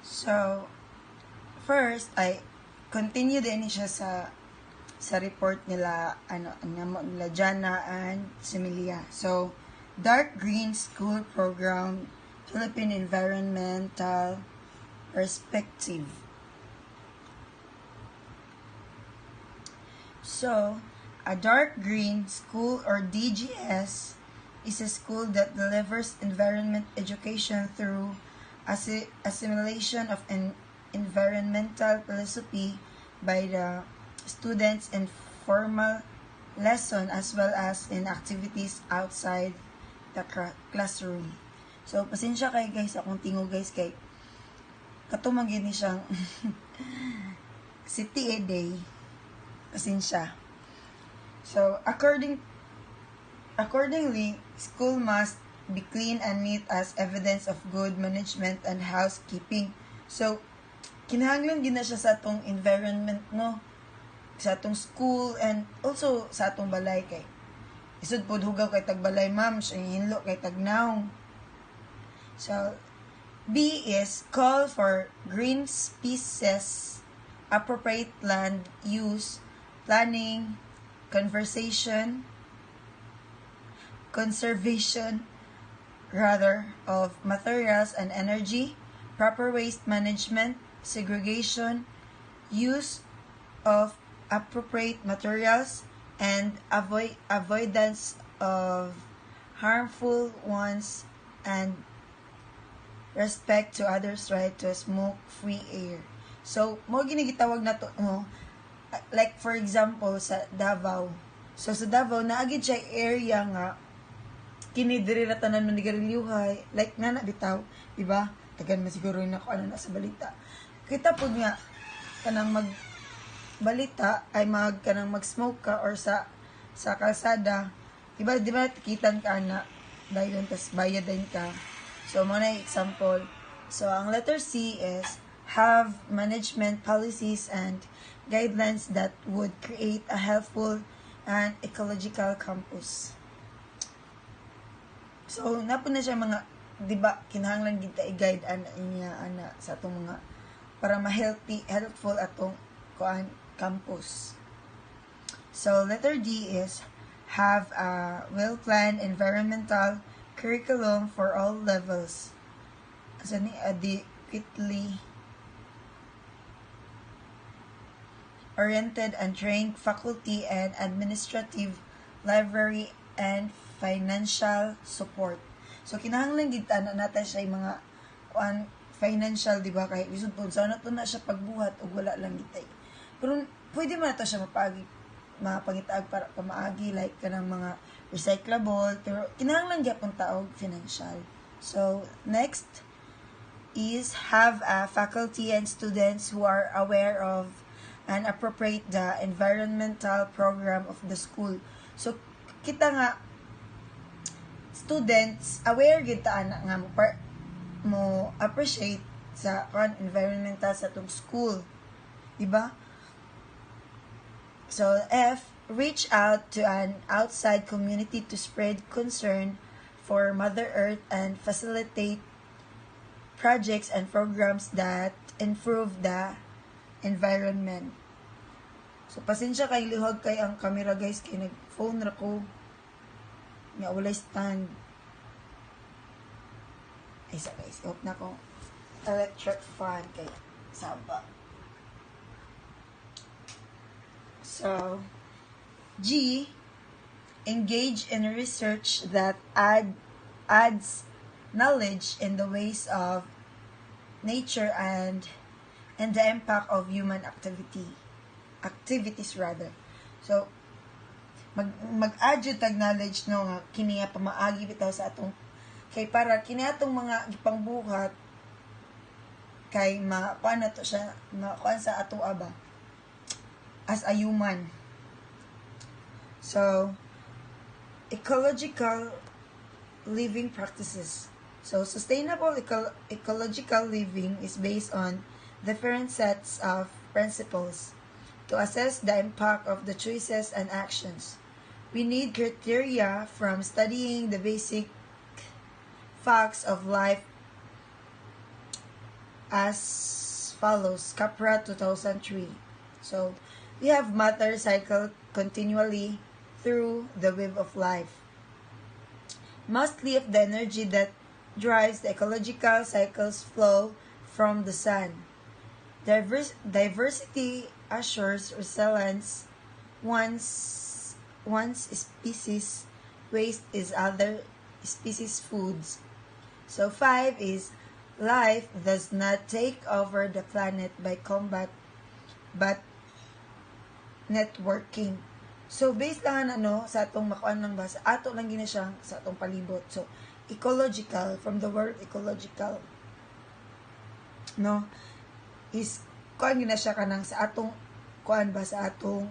So, first, ay continue din siya sa report nila, nila Jana and Similia. So, Dark Green School Program, Philippine Environmental Perspective. So, a dark green school, or DGS, is a school that delivers environment education through assimilation of an environmental philosophy by the students in formal lesson as well as in activities outside the classroom. So, pasensya kay guys, akong tingo guys kay katumagin ni siyang city a day. Pasensya. So, accordingly, school must be clean and neat as evidence of good management and housekeeping. So, kinahanglan din na siya sa atong environment, no? Sa atong school and also sa atong balay kay isud pod hugaw kay tagbalay ma'am, siya hinlo kay tagnaw. So, B is call for green spaces, appropriate land use, planning, conservation of materials and energy, proper waste management, segregation, use of appropriate materials, and avoidance of harmful ones, and respect to others' right to smoke-free air. So, mo ginigitawag na to, like for example sa Davao. So sa Davao naagid siya area nga kini diri ra tanan manigarilyohay, like nga na bitaw, di ba? Tagan man siguro na ko ano na sa balita. Kita pud nga kanang balita ay kanang mag-smoke ka or sa kalsada, di ba tikitan ka na dayon tas bayad din ka. So mo na example. So ang letter C is have management policies and guidelines that would create a healthful and ecological campus. So, napo na siya mga, di ba, kinahanglan kita i-guide ana sa atong mga, para helpful atong campus. So, letter D is have a well-planned environmental curriculum for all levels. Asa ni adequately oriented and trained faculty and administrative, library, and financial support. So, kinahanglan gid ana natin siya yung mga financial, di ba? Kay isud po, so na siya pagbuhat o wala lang gitay. Pero, pwede man ito siya mapangitaag para pamaagi, like kanang mga recyclable, pero kinahanglan gyapon taog financial. So, next is have a faculty and students who are aware of and appropriate the environmental program of the school. So, kita nga, students, aware kita nga mo appreciate sa environmental sa itong school. Diba? So, F, reach out to an outside community to spread concern for Mother Earth and facilitate projects and programs that improve the environment. So, pasensya kay lihog kay ang camera guys, kay nag-phone ra ko. Nga walay stand. Ay, sa guys, off na ko. Electric fan kay Saba. So, G, engage in research that adds knowledge in the ways of nature and the impact of human activities rather. So, mag-add yung tag knowledge no nga kini nga pamaagi bitaw sa atong kay para kini atong mga gipangbuhat kay makuan na to siya makuan sa ato ba as a human. So, ecological living practices. So, sustainable ecological living is based on different sets of principles to assess the impact of the choices and actions. We need criteria from studying the basic facts of life as follows, Capra 2003. So, we have matter cycle continually through the web of life. Mostly of the energy that drives the ecological cycles flow from the sun. Diversity assures resilience. Once species waste is other species foods. So 5 is life does not take over the planet by combat but networking. So based lang sa atong makuan lang ba sa ato lang gina siya sa atong palibot. So ecological, from the word ecological, no, is kuan gina siya kanang sa atong kuan ba sa atong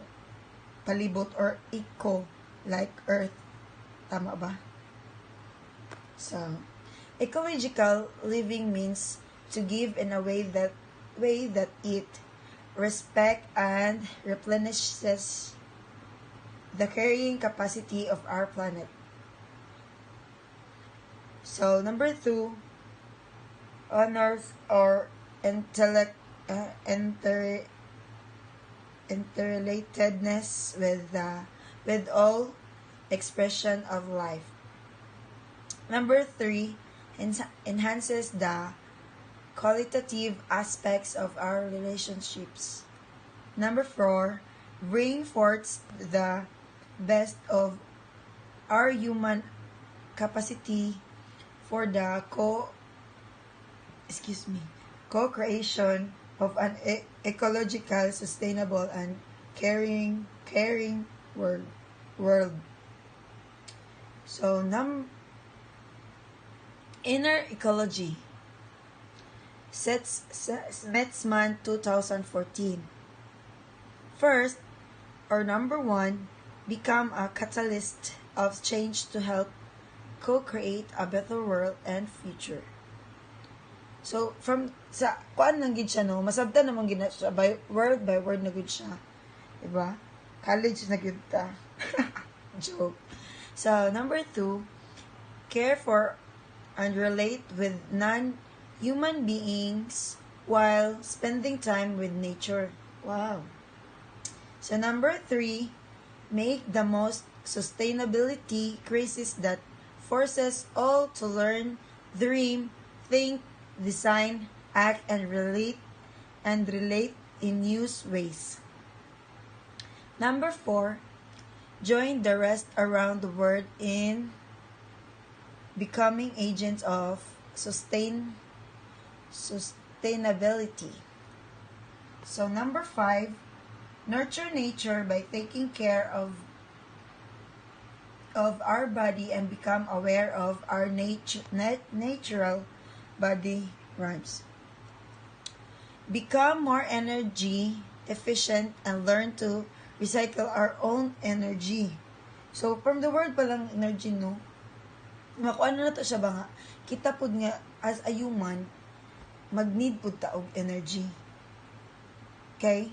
palibot, or eco like earth, tama ba? So ecological living means to give in a way that it respect and replenishes the carrying capacity of our planet. So number 2, honors or interrelatedness with all expression of life. Number 3, enhances the qualitative aspects of our relationships. Number 4, bring forth the best of our human capacity for the co-creation of an ecological, sustainable, and caring world. So, inner ecology. Smetsman 2014. First, or number 1, become a catalyst of change to help co-create a better world and future. So, from sa kuan lang gid siya, no, masabta naman gid siya by word na gid siya. Diba? College na gid ta. Joke. So, number 2, care for and relate with non-human beings while spending time with nature. Wow. So number 3, make the most sustainability crisis that forces all to learn, dream, think, design, act, and relate in new ways. Number 4, join the rest around the world in becoming agents of sustainability. So number 5, nurture nature by taking care of our body and become aware of our natural body rhymes. Become more energy efficient and learn to recycle our own energy. So from the word palang energy, no, makuha na to siya ba nga, kita pud nga as a human mag-need pud ta og energy. Okay?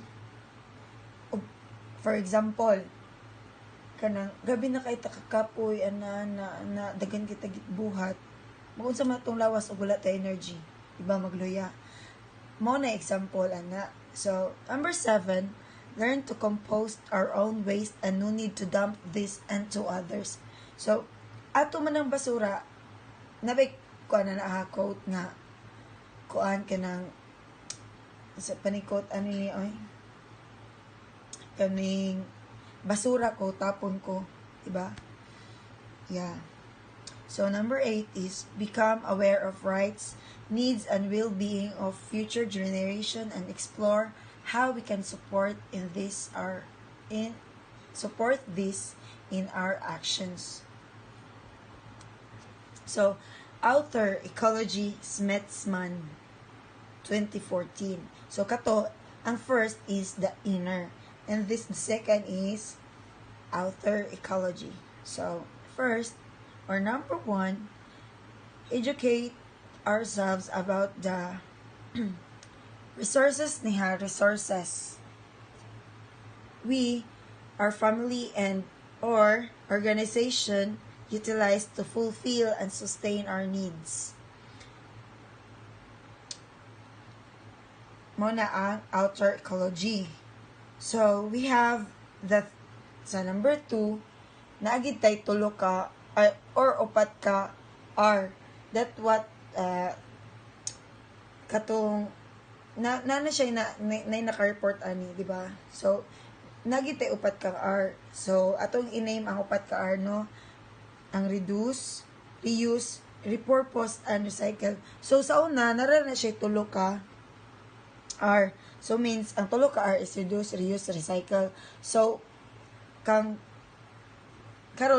For example, kanang gabi na kay takakapoy ana na dagan kita gitbuhat, maunsa man tong lawas og wala ta energy, diba, magluya. Mao na example ana. So number 7, learn to compost our own waste and no need to dump this into others. So ato man ang basura, nabay kuan na quote nga kuan kanang sa panikot ano ni oy kaning basura ko tapon ko, diba? Yeah. So number 8 is become aware of rights, needs, and well-being of future generation and explore how we can support this in our actions. So author Ecology, Smetsman 2014. So kato, ang first is the inner, and the second is outer ecology. So first, or number 1, educate ourselves about the resources we, our family, and or organization utilize to fulfill and sustain our needs. mo na ang outer ecology. So, we have that sa number 2, naagid tay tulo ka or upat ka R. That what katong na siya naka-report ani, di ba? So, naagid tay upat ka R. So, atong i-name ang upat ka R, no? Ang reduce, reuse, repurpose, and recycle. So, sa una, nara na siya tulo ka R. So, means, ang tulo ka R is reduce, reuse, recycle. So, karon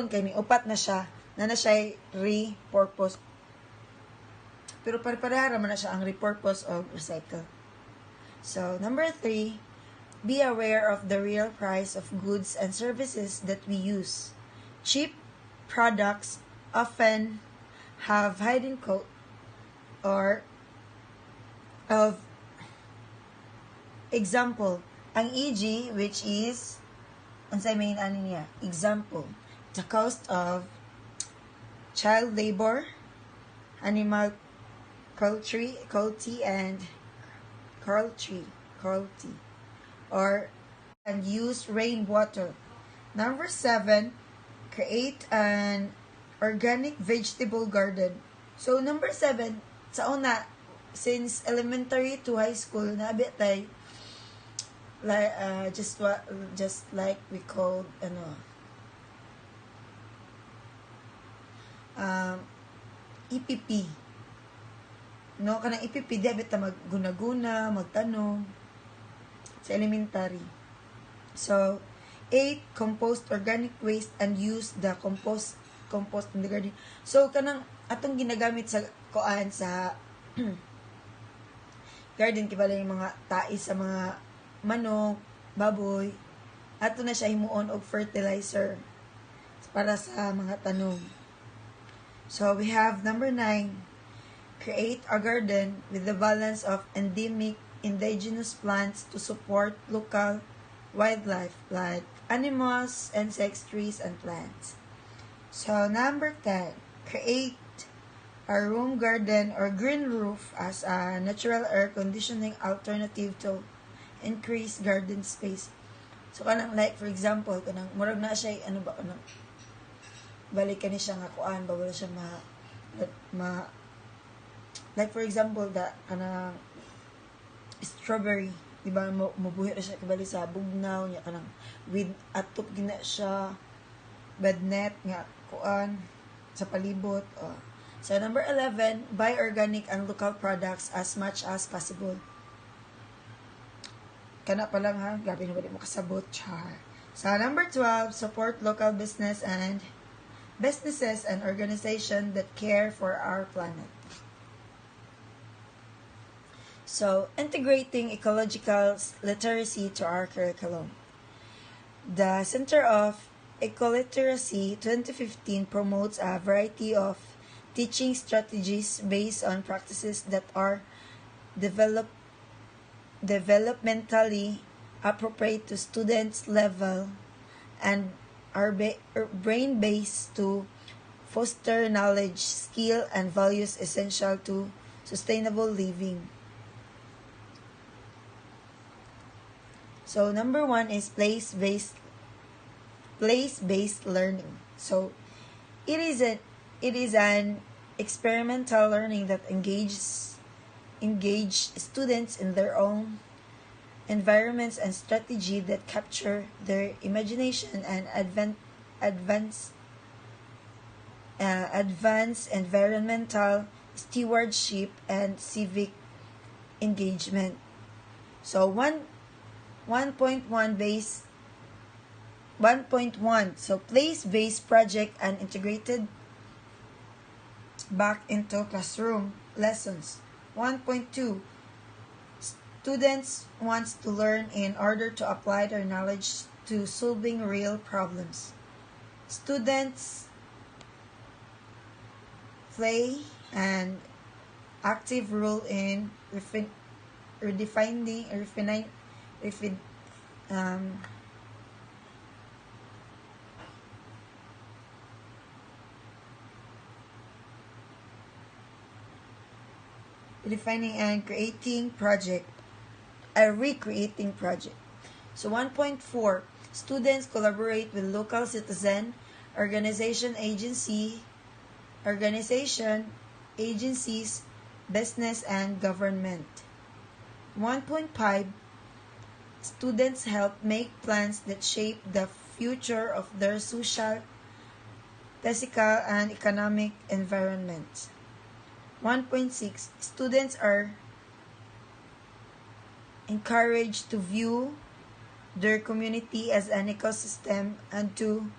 kay ni upat na siya, na siya repurpose. Pero pare-pareha naman na siya ang repurpose o recycle. So, number 3, be aware of the real price of goods and services that we use. Cheap products often have hidden cost or of example, ang EG, which is, unsay main ano niya, example, the cost of child labor, animal cruelty, or and use rainwater. Number 7, create an organic vegetable garden. So, number 7, sa una, since elementary to high school, nabi tayo, like, just like we called, EPP. No, kanang EPP, di abit ta magguna-guna, magtanong, sa elementary. So, 8, compost organic waste and use the compost in the garden. So, kanang atong ginagamit sa kuan sa garden, kibala yung mga tais sa mga manok, baboy, ato na siya himuon og fertilizer para sa mga tanom. So, we have number 9, create a garden with the balance of endemic indigenous plants to support local wildlife like animals, insects, trees, and plants. So, number 10, create a room garden or green roof as a natural air conditioning alternative to increase garden space. So, kanang like, for example, kanang murag na siya, kanang balik ka ni siya nga kuan, bawala siya like, for example, kanang strawberry, di ba, mabuhi na siya kabali sa bugnaw niya, kanang with atop gina siya, bed net nga kuan sa palibot. So, number 11, buy organic and local products as much as possible. Kana pa lang ha, gabi na ba di mo kasabot, char. So, number 12, support local businesses and organizations that care for our planet. So, integrating ecological literacy to our curriculum. The Center of Ecoliteracy 2015 promotes a variety of teaching strategies based on practices that are developmentally appropriate to students' level and are brain-based to foster knowledge, skill, and values essential to sustainable living. So, number 1 is place-based learning. So, it is an experimental learning that engage students in their own environments and strategy that capture their imagination and advance environmental stewardship and civic engagement. So 1.1, so place-based project and integrated back into classroom lessons. 1.2, students wants to learn in order to apply their knowledge to solving real problems. Students play an active role in redefining and creating project. a recreating project. So 1.4, students collaborate with local citizen, organization, agencies, business, and government. 1.5, students help make plans that shape the future of their social, physical, and economic environment. 1.6, students are encouraged to view their community as an ecosystem and to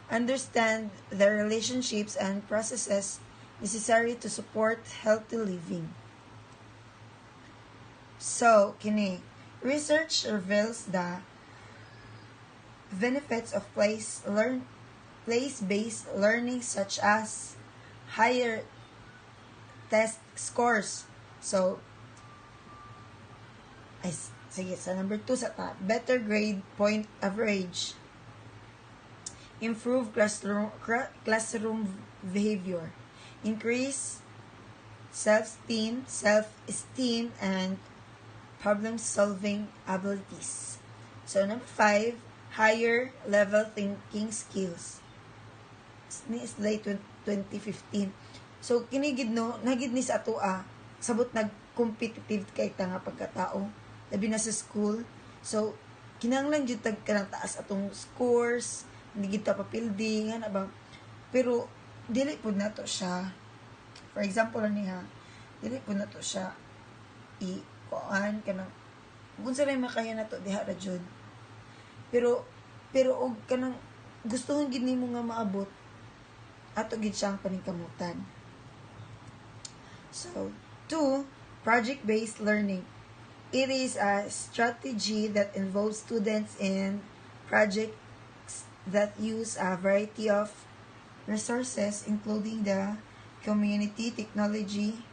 understand the relationships and processes necessary to support healthy living. So, kini, research reveals the benefits of place-based learning such as higher test scores. So, sige, sa number 2 sa better grade point average, improve classroom behavior, increase self-esteem, and problem-solving abilities. So, number 5, higher level thinking skills. Ni is late 2015. So, kinigid no, nagid ni sa ato sabot nag-competitive kay ta nga pagkatao. Labi na sa school. So, kinanglan jud tag kanang taas atong scores, hindi kita papilding, ana ba? Pero, dili po na to siya. For example, niya, dili po na to siya kuan kanang kung sa rin makaya na to diha ra jud. Pero og kanang gustuhon gid nimo nga maabot ato gid siyang paningkamutan. So 2, project-based learning. It is a strategy that involves students in projects that use a variety of resources including the community, technology,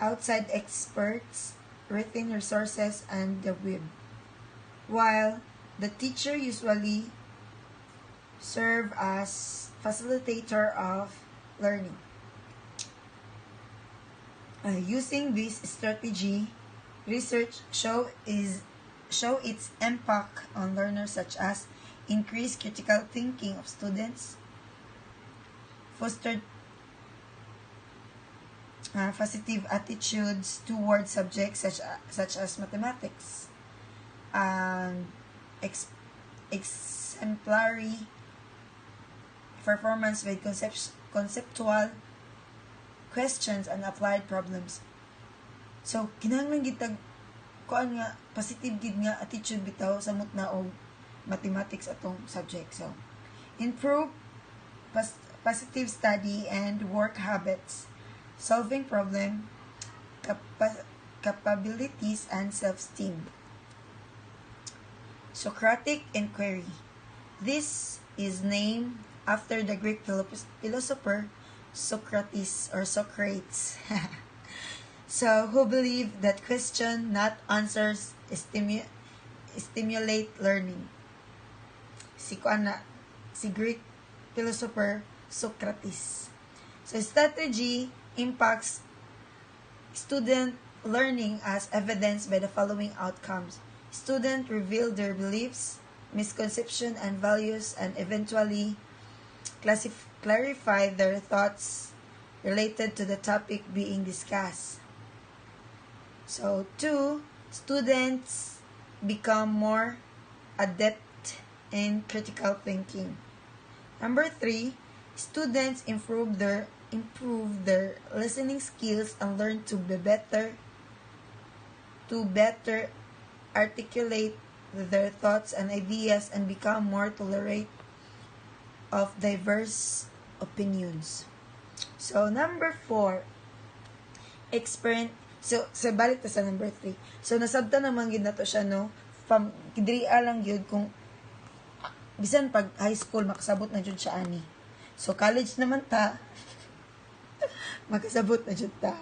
outside experts, written resources, and the web. While the teacher usually serve as facilitator of learning. Using this strategy, research show its impact on learners such as increased critical thinking of students, fostered positive attitudes towards subjects such as mathematics, and exemplary performance with conceptual questions and applied problems. So, kinahanglan gitag kuan nga positive gid nga attitude bitaw samot na og mathematics atong subject. So, improve positive study and work habits, solving problem capabilities, and self-esteem. Socratic inquiry. This is named after the Greek philosopher Socrates or Socrates. So, who believed that question, not answers, stimulate learning. Si Greek philosopher Socrates. So, strategy impacts student learning as evidenced by the following outcomes. Students reveal their beliefs, misconceptions, and values, and eventually clarify their thoughts related to the topic being discussed. So, 2, students become more adept in critical thinking. Number 3, students improve their listening skills and learn to better articulate their thoughts and ideas and become more tolerant of diverse opinions. So, number 4, So, balik ta sa number 3. So, nasabta naman gid nato siya, no? Kidriya lang yun kung bisan pag high school, makasabot na jud siya ani. So, college naman ta, makasabot na jud ta.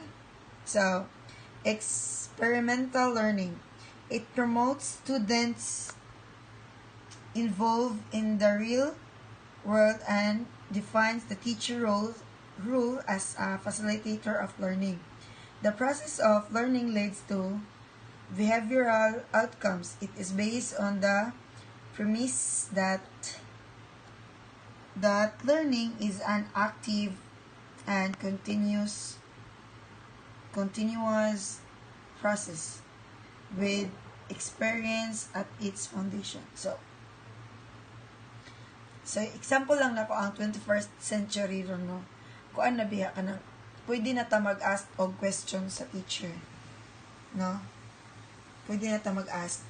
So, experimental learning. It promotes students involved in the real world and defines the teacher role as a facilitator of learning. The process of learning leads to behavioral outcomes. It is based on the premise that learning is an active and continuous process with experience at its foundation. So example lang na ko ang 21st century ron, no? Kuan na biya ka na, pwede na ta mag-ask og question sa teacher. No? Pwede na ta mag-ask.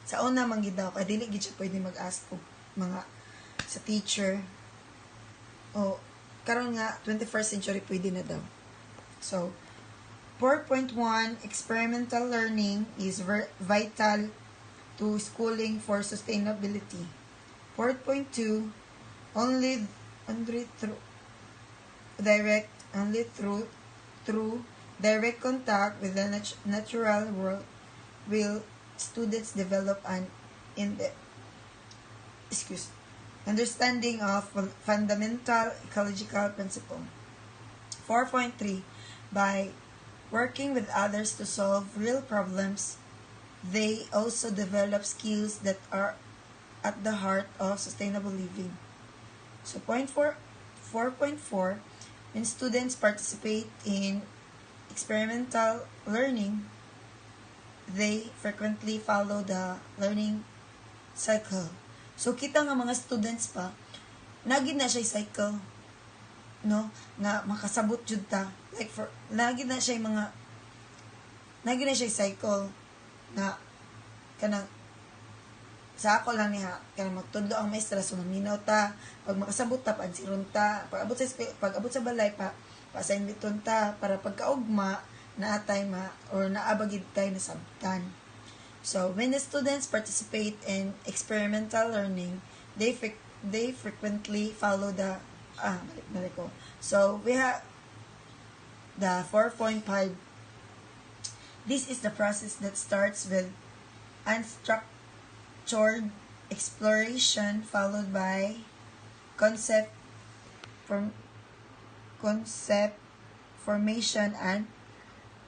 Sa una manggid daw, kaya dili gid siya pwede mag-ask og mga sa teacher. O, karon nga, 21st century pwede na daw. So, 4.1, experimental learning is vital to schooling for sustainability. 4.2, only through direct contact with the natural world will students develop an understanding of fundamental ecological principle. 4.3, by working with others to solve real problems, they also develop skills that are at the heart of sustainable living. So 4.4, when students participate in experimental learning, they frequently follow the learning cycle. So kita nga mga students pa, nagid na siya cycle, no? Nga makasabot jud ta. Like nagid na siya cycle na kanang sa ako lang niya, kaya magtudlo ang maestra, so maminaw ta, pag makasabot ta, pansiron ta, pag abot sa balay, pa-assignmenton ta, para pagkaugma, naatay or naabagid tayo na sabtan. So, when the students participate in experimental learning, they frequently follow the, So, we have the 4.5. This is the process that starts with unstructured exploration followed by concept formation and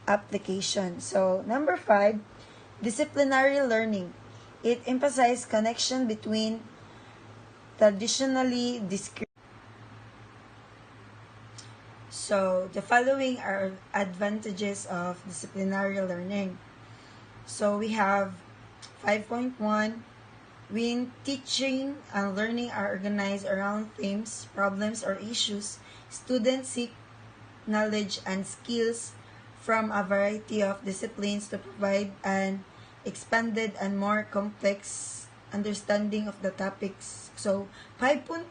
application. So, number 5, disciplinary learning. It emphasizes connection between traditionally discrete. So, the following are advantages of disciplinary learning. So, we have 5.1, when teaching and learning are organized around themes, problems, or issues, students seek knowledge and skills from a variety of disciplines to provide an expanded and more complex understanding of the topics. So, 5.2,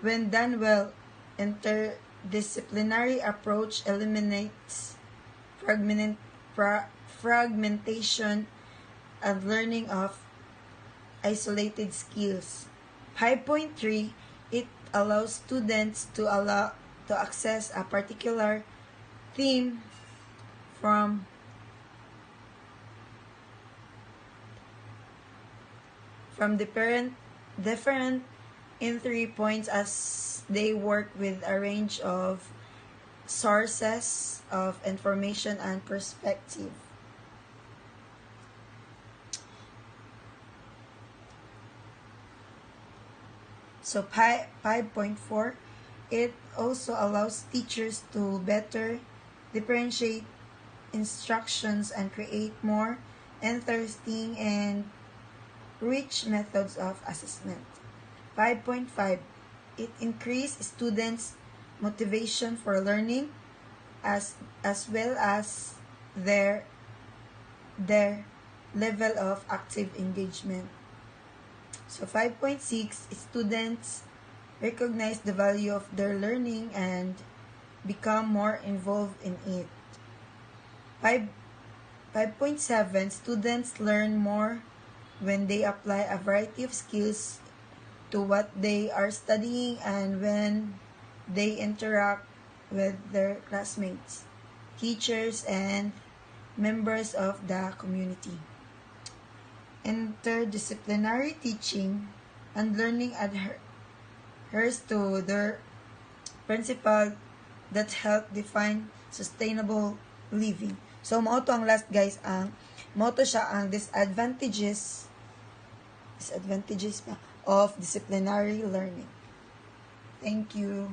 when done well, interdisciplinary approach eliminates fragmentation and learning of isolated skills. 5.3, it allows students to access a particular theme from different entry points as they work with a range of sources of information and perspective. So 5.4, it also allows teachers to better differentiate instructions and create more interesting and rich methods of assessment. 5.5, it increases students' motivation for learning as well as their level of active engagement. So 5.6, students recognize the value of their learning and become more involved in it. 5.7, students learn more when they apply a variety of skills to what they are studying and when they interact with their classmates, teachers, and members of the community. Interdisciplinary teaching and learning adheres to their principle that help define sustainable living. So, mao to ang last guys, mao to siya ang disadvantages pa of disciplinary learning. Thank you.